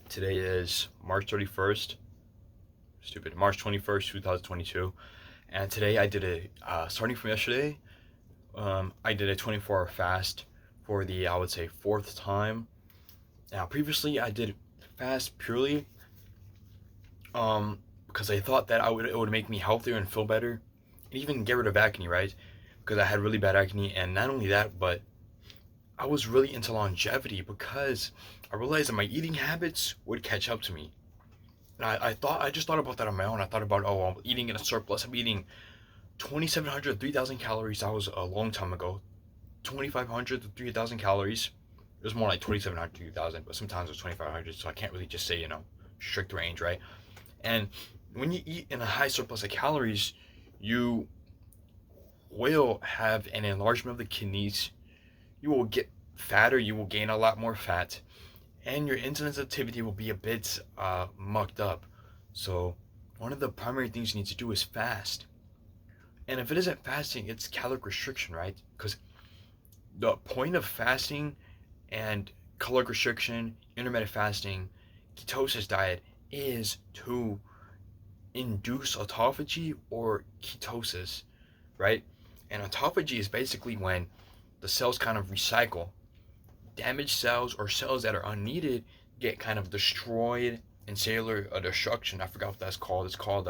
Today is March 31st, March 21st, 2022. And today I did starting from yesterday, I did a 24-hour fast for I would say, fourth time. Now, previously I did fast purely because I thought that it would make me healthier and feel better, and even get rid of acne, right? Because I had really bad acne, and not only that, but I was really into longevity because I realized that my eating habits would catch up to me. And I just thought about that on my own. I thought about, oh, I'm eating in a surplus. I'm eating 2,700 3,000 calories. That was a long time ago. 2,500 to 3,000 calories. It was more like 2,700 to 3,000, but sometimes it was 2,500, so I can't really just say, strict range, right? And when you eat in a high surplus of calories, you will have an enlargement of the kidneys. You will get fatter. You will gain a lot more fat, and your insulin sensitivity will be a bit mucked up. So one of the primary things you need to do is fast. And if it isn't fasting, it's caloric restriction, right? Because the point of fasting and caloric restriction, intermittent fasting, ketosis diet is to induce autophagy or ketosis, right? And autophagy is basically when the cells kind of recycle. Damaged cells or cells that are unneeded get kind of destroyed in cellular destruction. I forgot what that's called. It's called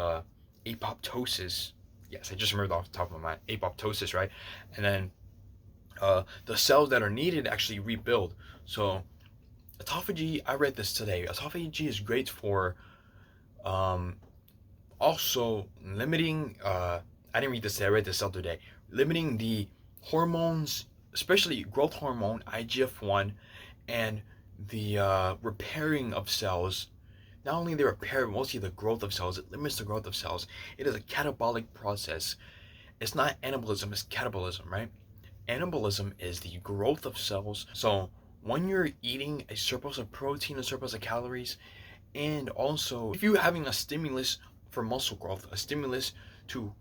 apoptosis. Yes, I just remembered off the top of my mind. Apoptosis, right? And then the cells that are needed actually rebuild. So autophagy, I read this today. Autophagy is great for um, also limiting. I didn't read this today. I read this the other day. Limiting the hormones, especially growth hormone IGF-1, and the repairing of cells. Not only the repair, mostly the growth of cells. It limits the growth of cells. It is a catabolic process. It's not anabolism, it's catabolism, right? Anabolism is the growth of cells. So when you're eating a surplus of protein, a surplus of calories, and also if you're having a stimulus for muscle growth, a stimulus to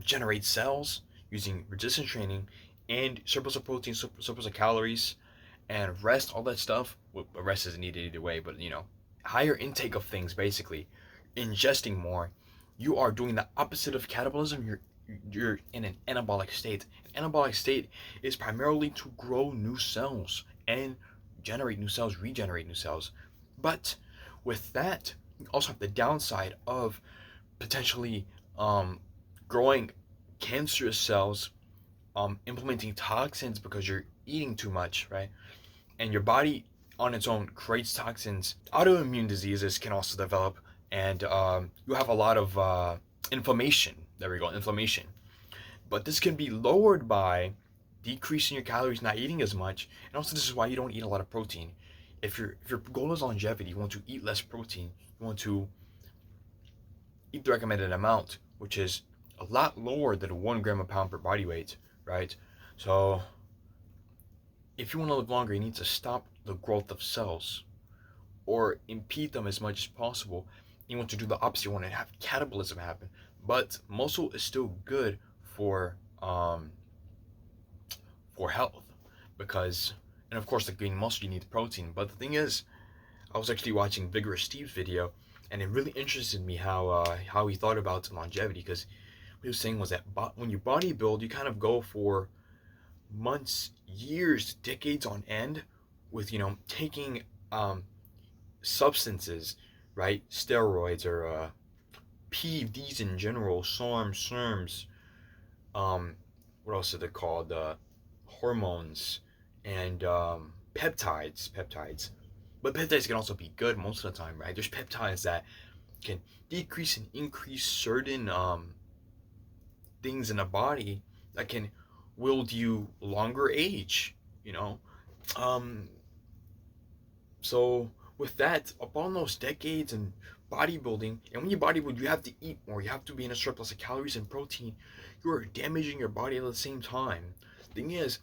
generate cells using resistance training, and surplus of protein, surplus of calories, and rest, all that stuff. Well, rest isn't needed either way, but higher intake of things, basically, ingesting more. You are doing the opposite of catabolism. You're in an anabolic state. An anabolic state is primarily to grow new cells and generate new cells, regenerate new cells. But with that, you also have the downside of potentially growing cancerous cells, implementing toxins because you're eating too much, right? And your body on its own creates toxins. Autoimmune diseases can also develop, and you have a lot of inflammation. There we go, inflammation. But this can be lowered by decreasing your calories, not eating as much, and also this is why you don't eat a lot of protein. If your goal is longevity, you want to eat less protein. You want to eat the recommended amount, which is a lot lower than 1 gram a pound per body weight, right? So if you want to live longer, you need to stop the growth of cells or impede them as much as possible. You want to do the opposite. You want to have catabolism happen. But muscle is still good for health, because, and of course, to gain muscle you need the protein. But the thing is, I was actually watching Vigorous Steve's video, and it really interested me how he thought about longevity, because what he was saying was that when you bodybuild, you kind of go for months, years, decades on end with taking substances, right? Steroids or PEDs in general, SARMs, SERMs, what else are they called? Hormones and peptides. But peptides can also be good most of the time, right? There's peptides that can decrease and increase certain things in the body that can wield you longer age, um so with that, upon those decades and bodybuilding, and when you bodybuild, you have to eat more, you have to be in a surplus of calories and protein. You're damaging your body at the same time. Thing is,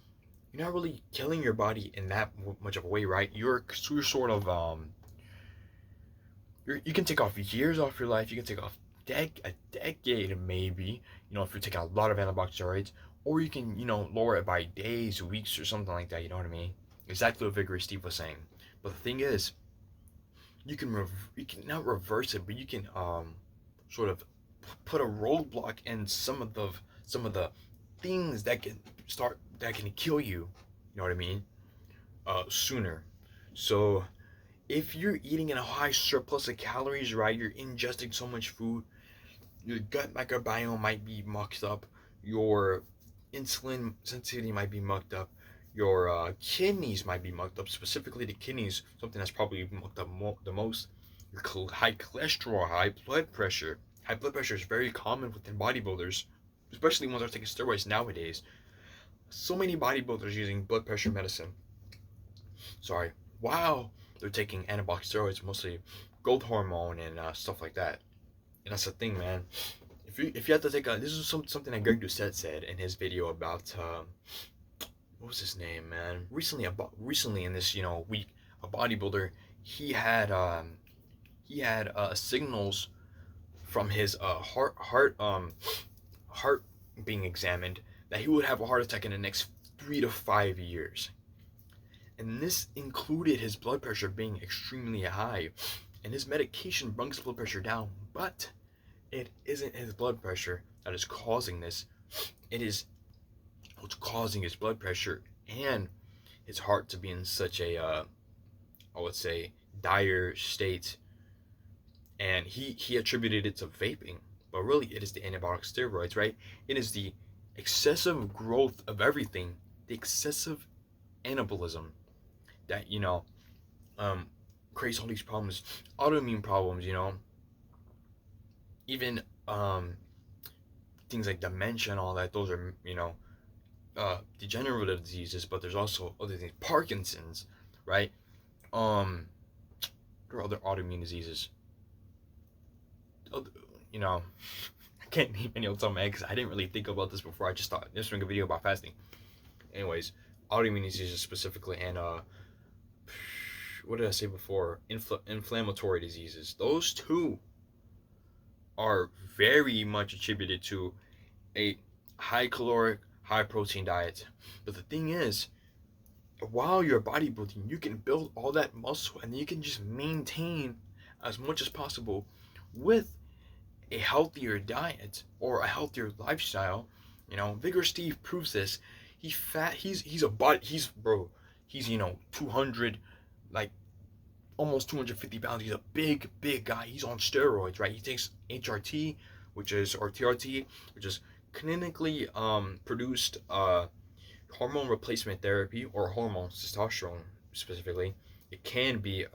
you're not really killing your body in that much of a way, right? You're sort of you can take off years off your life. You can take off a decade maybe, if you're taking a lot of anabolic steroids, or you can, lower it by days, weeks, or something like that. You know what I mean? Exactly what Vigorous Steve was saying. But the thing is, you can not reverse it, but you can sort of put a roadblock in some of the things that can kill you. You know what I mean? Sooner. So if you're eating in a high surplus of calories, right, you're ingesting so much food, your gut microbiome might be mucked up, your insulin sensitivity might be mucked up, your kidneys might be mucked up, specifically the kidneys, something that's probably mucked up the most, your high cholesterol, high blood pressure. High blood pressure is very common within bodybuilders, especially ones that are taking steroids nowadays. So many bodybuilders using blood pressure medicine. Sorry. Wow. They're taking anabolic steroids, mostly growth hormone and stuff like that. And that's the thing, man. If you have to take a, this is something that Greg Doucette said in his video about what was his name, man? Recently in this week, a bodybuilder, he had signals from his heart being examined that he would have a heart attack in the next 3 to 5 years, and this included his blood pressure being extremely high, and his medication brings blood pressure down, but it isn't his blood pressure that is causing this. It is what's causing his blood pressure and his heart to be in such a, I would say, dire state. And he attributed it to vaping, but really it is the anabolic steroids, right? It is the excessive growth of everything, the excessive anabolism that creates all these problems, autoimmune problems, even things like dementia and all that. Those are degenerative diseases, but there's also other things, Parkinson's, right? There are other autoimmune diseases. I can't name any off the top of my head because I didn't really think about this before. I just thought this was a video about fasting. Anyways, autoimmune diseases specifically, and what did I say before? Inflammatory diseases. Those two are very much attributed to a high caloric, high protein diet. But the thing is, while you're bodybuilding, you can build all that muscle and you can just maintain as much as possible with a healthier diet or a healthier lifestyle. Vigorous Steve proves this. He's 200, like almost 250 pounds. He's a big guy. He's on steroids, right? He takes HRT, or TRT, which is clinically produced hormone replacement therapy, or hormone testosterone specifically. It can be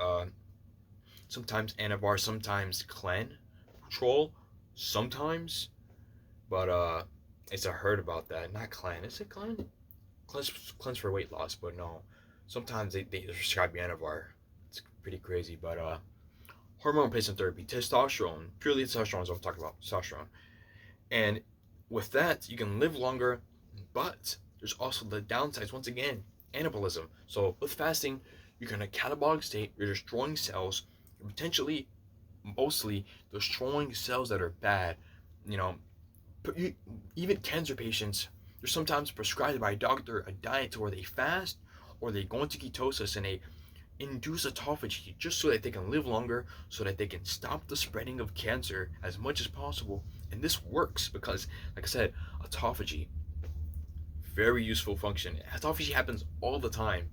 sometimes Anavar, sometimes Clen Control, sometimes, but it's a heard about that. Not Clen. Is it Clen? Clen's for weight loss, but no. Sometimes they prescribe Anavar. It's pretty crazy, but hormone replacement therapy, testosterone, purely testosterone is what I'm talking about, testosterone. And with that, you can live longer, but there's also the downsides. Once again, anabolism. So with fasting, you're in a catabolic state, you're destroying cells, you're potentially, mostly, destroying cells that are bad. Even cancer patients, they're sometimes prescribed by a doctor a diet where they fast or they go into ketosis and they induce autophagy just so that they can live longer, so that they can stop the spreading of cancer as much as possible. And this works because, like I said, autophagy, very useful function. Autophagy happens all the time.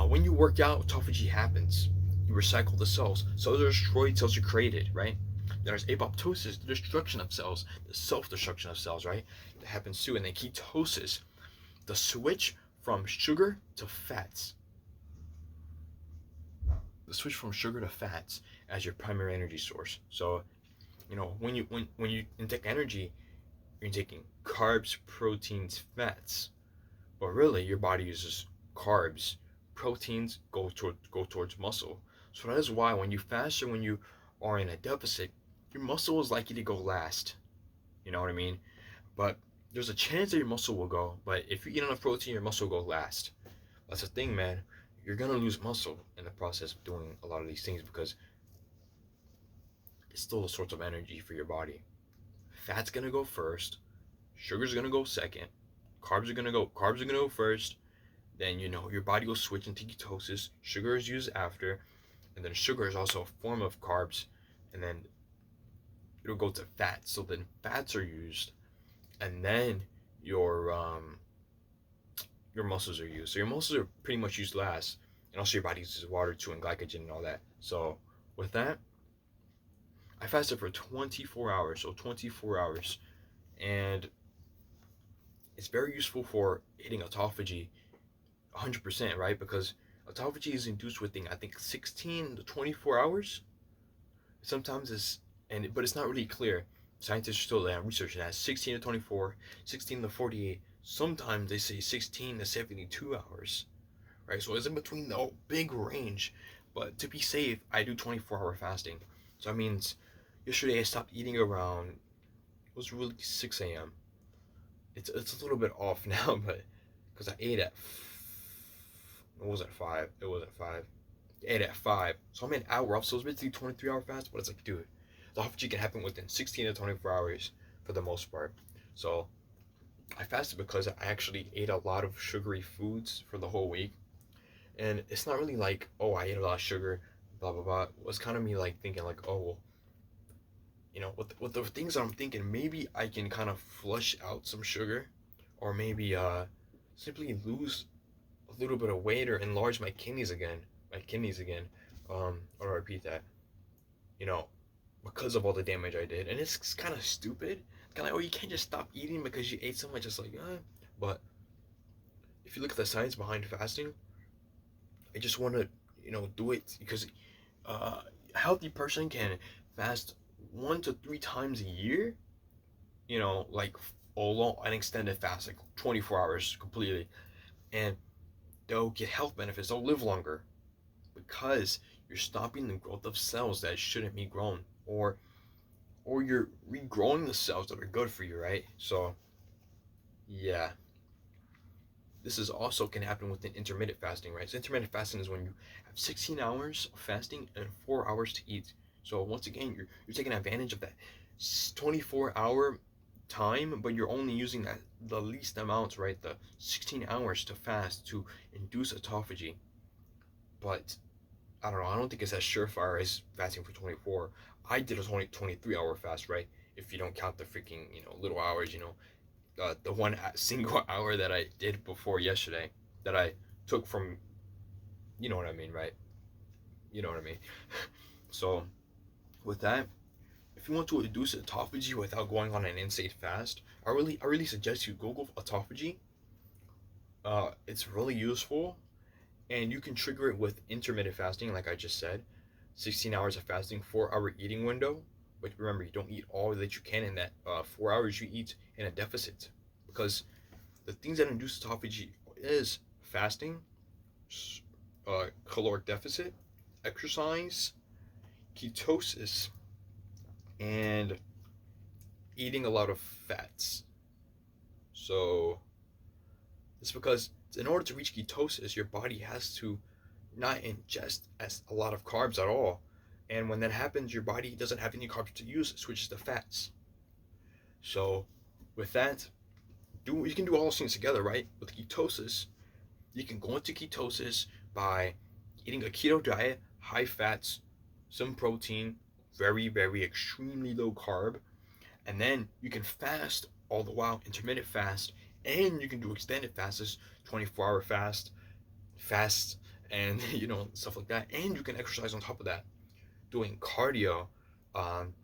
When you work out, autophagy happens. You recycle the cells. Cells are destroyed, cells are created, right? There's apoptosis, the destruction of cells, the self-destruction of cells, right? That happens too. And then ketosis, the switch from sugar to fats. The switch from sugar to fats as your primary energy source. So, when you intake energy, you're taking carbs, proteins, fats. But really, your body uses carbs. Proteins go towards muscle. So that is why when you fast or when you are in a deficit, your muscle is likely to go last. You know what I mean? But there's a chance that your muscle will go. But if you eat enough protein, your muscle will go last. That's the thing, man. You're gonna lose muscle in the process of doing a lot of these things because it's still a source of energy for your body. Fat's gonna go first. Sugar's gonna go second. Carbs are gonna go first. Then your body will switch into ketosis. Sugar is used after. And then sugar is also a form of carbs, and then it'll go to fats. So then fats are used, and then your muscles are used. So your muscles are pretty much used last, and also your body uses water too and glycogen and all that. So with that, I fasted for 24 hours. So 24 hours, and it's very useful for hitting autophagy 100%, right? Because autophagy is induced within, I think, 16 to 24 hours. Sometimes but it's not really clear. Scientists are still researching that. 16 to 24, 16 to 48. Sometimes they say 16 to 72 hours, right? So it's in between the big range. But to be safe, I do 24-hour fasting. So that means yesterday I stopped eating around, it was really 6 a.m. It's a little bit off now, but because I ate at, it was at 5. It was at 5. I ate at 5. So I'm an hour off. So it's basically 23-hour fast, but it's like, dude, the autophagy can happen within 16 to 24 hours for the most part. So I fasted because I actually ate a lot of sugary foods for the whole week. And it's not really like, oh, I ate a lot of sugar, blah, blah, blah. It was kind of me like thinking like, oh, well, with the things that I'm thinking, maybe I can kind of flush out some sugar, or maybe simply lose a little bit of weight or enlarge my kidneys again. I'll repeat that. You know, because of all the damage I did. And it's kind of stupid. Kind of like, oh, you can't just stop eating because you ate so much. It's like, But if you look at the science behind fasting, I just want to, do it because a healthy person can fast 1 to 3 times a year. Like an extended fast, like 24 hours completely, and they'll get health benefits. They'll live longer because you're stopping the growth of cells that shouldn't be grown, or you're regrowing the cells that are good for you, right? So yeah, this is also can happen with intermittent fasting, right? So intermittent fasting is when you have 16 hours of fasting and 4 hours to eat. So once again, you're taking advantage of that 24-hour time, but you're only using the least amount, right? The 16 hours to fast to induce autophagy. But I don't know. I don't think it's as surefire as fasting for 24. I did a 23-hour fast, right? If you don't count the freaking, little hours, the one single hour that I did before yesterday that I took from, you know what I mean, right? You know what I mean. So with that, if you want to reduce autophagy without going on an insane fast, I really suggest you Google autophagy. It's really useful, and you can trigger it with intermittent fasting, like I just said, 16 hours of fasting, 4-hour eating window. But remember, you don't eat all that you can in that 4 hours. You eat in a deficit, because the things that induce autophagy is fasting, caloric deficit, exercise, ketosis, and eating a lot of fats. So it's because in order to reach ketosis, your body has to not ingest a lot of carbs at all. And when that happens, your body doesn't have any carbs to use, it switches to fats. So with that, you can do all those things together, right? With ketosis, you can go into ketosis by eating a keto diet, high fats, some protein, very, very extremely low carb, and then you can fast all the while, intermittent fast, and you can do extended fasts, 24-hour fasts, and stuff like that. And you can exercise on top of that, doing cardio, and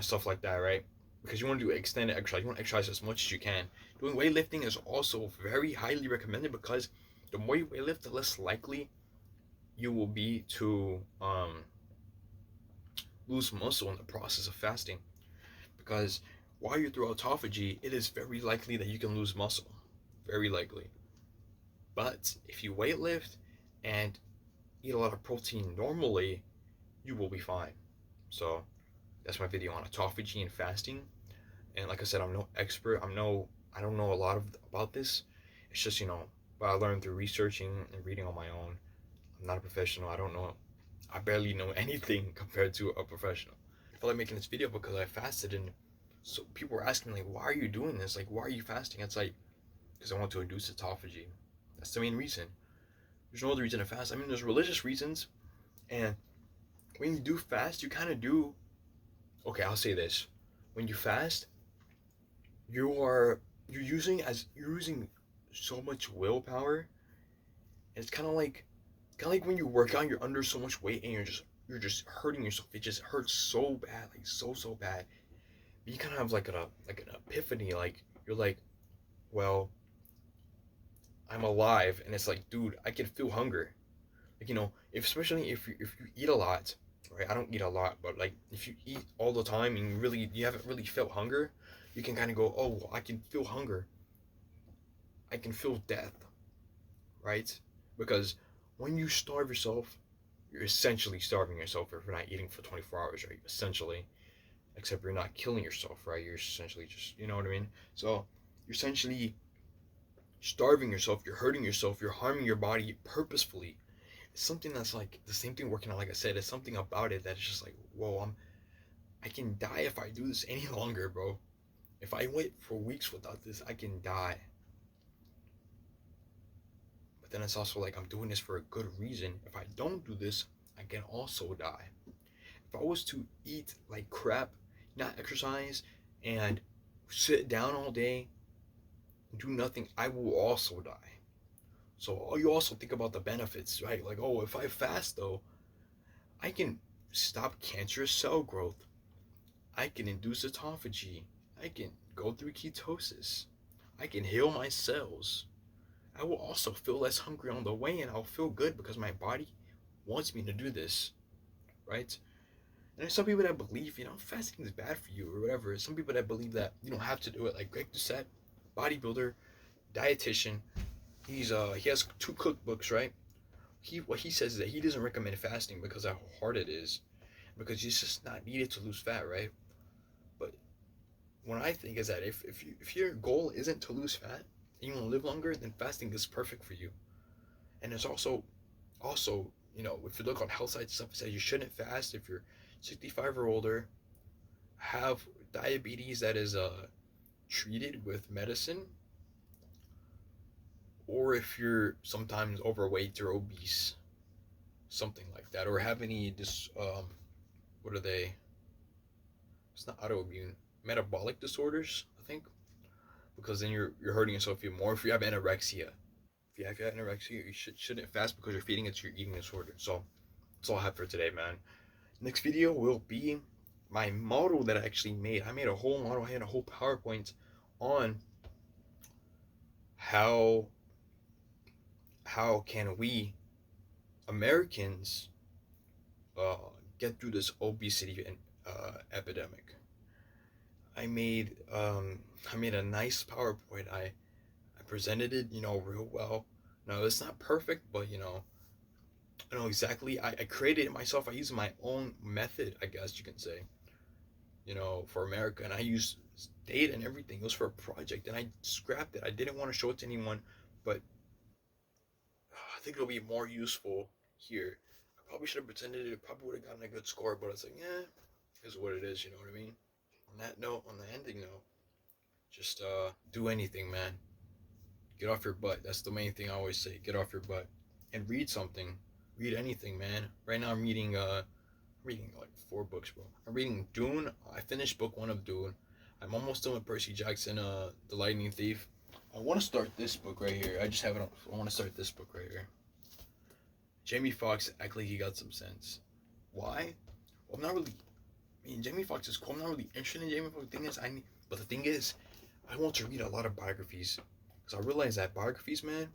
stuff like that, right? Because you want to do extended exercise, you want to exercise as much as you can. Doing weightlifting is also very highly recommended, because the more you weightlift, the less likely you will be to lose muscle in the process of fasting. Because while you're through autophagy, it is very likely that you can lose muscle. Very likely. But if you weightlift and eat a lot of protein normally, you will be fine. So that's my video on autophagy and fasting. And like I said, I'm no expert. I don't know a lot about this. It's just, what I learned through researching and reading on my own. I'm not a professional. I barely know anything compared to a professional. I felt like making this video because I fasted, and so people were asking, like, why are you doing this? Like, why are you fasting? It's like, because I want to reduce autophagy. That's the main reason. There's no other reason to fast. I mean, there's religious reasons, And when you do fast, you kind of do. Okay, I'll say this: when you fast, you're using so much willpower. And it's kind of like when you work out, you're under so much weight and you're just hurting yourself. It just hurts so bad, like so bad. But you kind of have like an epiphany. Like you're like, well, I'm alive, and it's like, dude, I can feel hunger. Like especially if you eat a lot, right? I don't eat a lot, but like if you eat all the time and you haven't really felt hunger, you can kind of go, oh, I can feel hunger. I can feel death, right? Because when you starve yourself, you're essentially starving yourself if you're not eating for 24 hours, right? Essentially, except you're not killing yourself, right? You're essentially just, you know what I mean? So you're essentially starving yourself, you're hurting yourself, you're harming your body purposefully. It's something that's like the same thing working out, like I said, it's something about it that's just like, whoa, I can die if I do this any longer, bro. If I wait for weeks without this, I can die. But then it's also like I'm doing this for a good reason. If I don't do this, I can also die. If I was to eat like crap, not exercise, and sit down all day, do nothing, I will also die. So you also think about the benefits, right? Like, oh, if I fast though, I can stop cancerous cell growth. I can induce autophagy. I can go through ketosis. I can heal my cells. I will also feel less hungry on the way, and I'll feel good because my body wants me to do this, right? And there's some people that believe, fasting is bad for you or whatever. Some people that believe that you don't have to do it, like Greg Doucette, bodybuilder, dietitian. He has 2 cookbooks, right? What he says is that he doesn't recommend fasting because of how hard it is, because it's just not needed to lose fat, right? But what I think is that if your goal isn't to lose fat and you want to live longer, then fasting is perfect for you. And it's also if you look on health sites stuff, it says you shouldn't fast if you're 65 or older, have diabetes that is treated with medicine, or if you're sometimes overweight or obese, something like that, or have any what are they? It's not autoimmune, metabolic disorders, I think, because then you're hurting yourself even more. If you have anorexia, you shouldn't fast because you're feeding into your eating disorder. So that's all I have for today, man. Next video will be my model that I actually made. I made a whole model. I had a whole PowerPoint on how can we Americans uh, get through this obesity epidemic. I made a nice PowerPoint. I presented it, real well. No, it's not perfect, but I know exactly. I created it myself. I used my own method, I guess you can say, for America, and I used data and everything. It was for a project, and I scrapped it. I didn't want to show it to anyone, but I think it'll be more useful here. I probably should have pretended it. Probably would have gotten a good score, but it's like, yeah, is what it is. You know what I mean? On that note, on the ending note, just do anything, man. Get off your butt. That's the main thing I always say. Get off your butt and read something. Read anything, man. Right now I'm reading like 4 books, bro. I'm reading Dune. I finished book 1 of Dune. I'm almost done with Percy Jackson, The Lightning Thief. I want to start this book right here. I just haven't. I want to start this book right here. Jamie Foxx act like he got some sense. Why? Well, I'm not really. I mean, Jamie Foxx is cool. I'm not really interested in Jamie Foxx. But the thing is, I want to read a lot of biographies because I realize that biographies, man,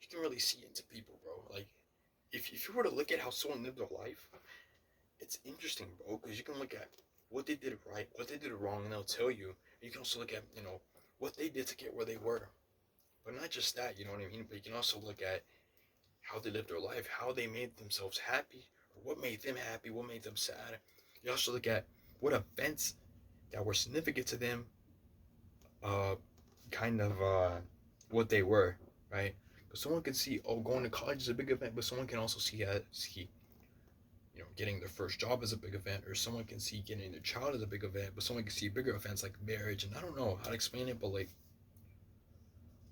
you can really see into people, bro. Like, if you were to look at how someone lived their life, it's interesting, bro, because you can look at what they did right, what they did wrong, and they'll tell you. You can also look at, what they did to get where they were. But not just that, you know what I mean? But you can also look at how they lived their life, how they made themselves happy, or what made them happy, what made them sad. You also look at what events that were significant to them, uh, kind of what they were, right? Because someone can see, oh, going to college is a big event, but someone can also see getting their first job as a big event, or someone can see getting their child as a big event, but someone can see bigger events like marriage, and I don't know how to explain it, but like,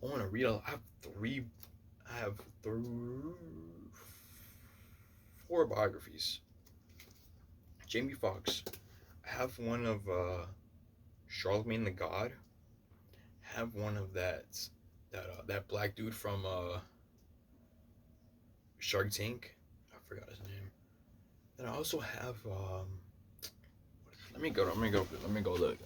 I want to read. I have 4 4 biographies. Jamie Foxx. I have one of Charlemagne the God. I have one of that black dude from Shark Tank. I forgot his name. And I also have let me go look.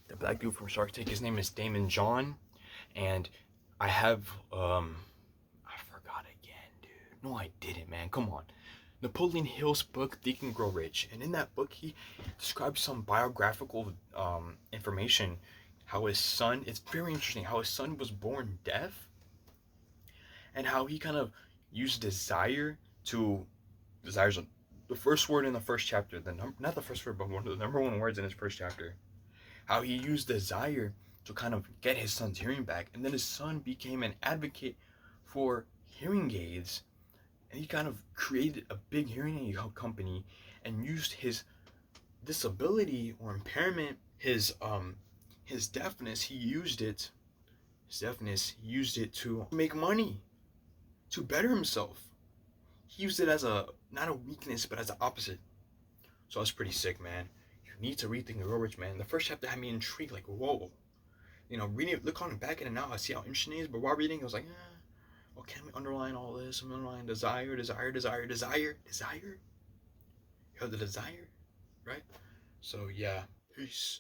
The black dude from Shark Tank, his name is Damon John, and I have I forgot again, dude. No, I didn't, man. Come on. Napoleon Hill's book Think and Grow Rich, and in that book he describes some biographical information, how his son, it's very interesting how his son was born deaf, and how he kind of used desires the first word in the first chapter, not the first word, but one of the number one words in his first chapter, how he used desire to kind of get his son's hearing back, and then his son became an advocate for hearing aids, and he kind of created a big hearing aid company and used his disability or impairment, his deafness, he used it to make money, to better himself. He used it as not a weakness, but as the opposite. So that's pretty sick, man. You need to read Think and Grow Rich, man. The first chapter had me intrigued, like, whoa. You know, reading it, look on it back in it now, I see how interesting it is, but while reading, I was like, okay, I'm underlying all this. I'm underlying desire. You have the desire, right? So, yeah. Peace.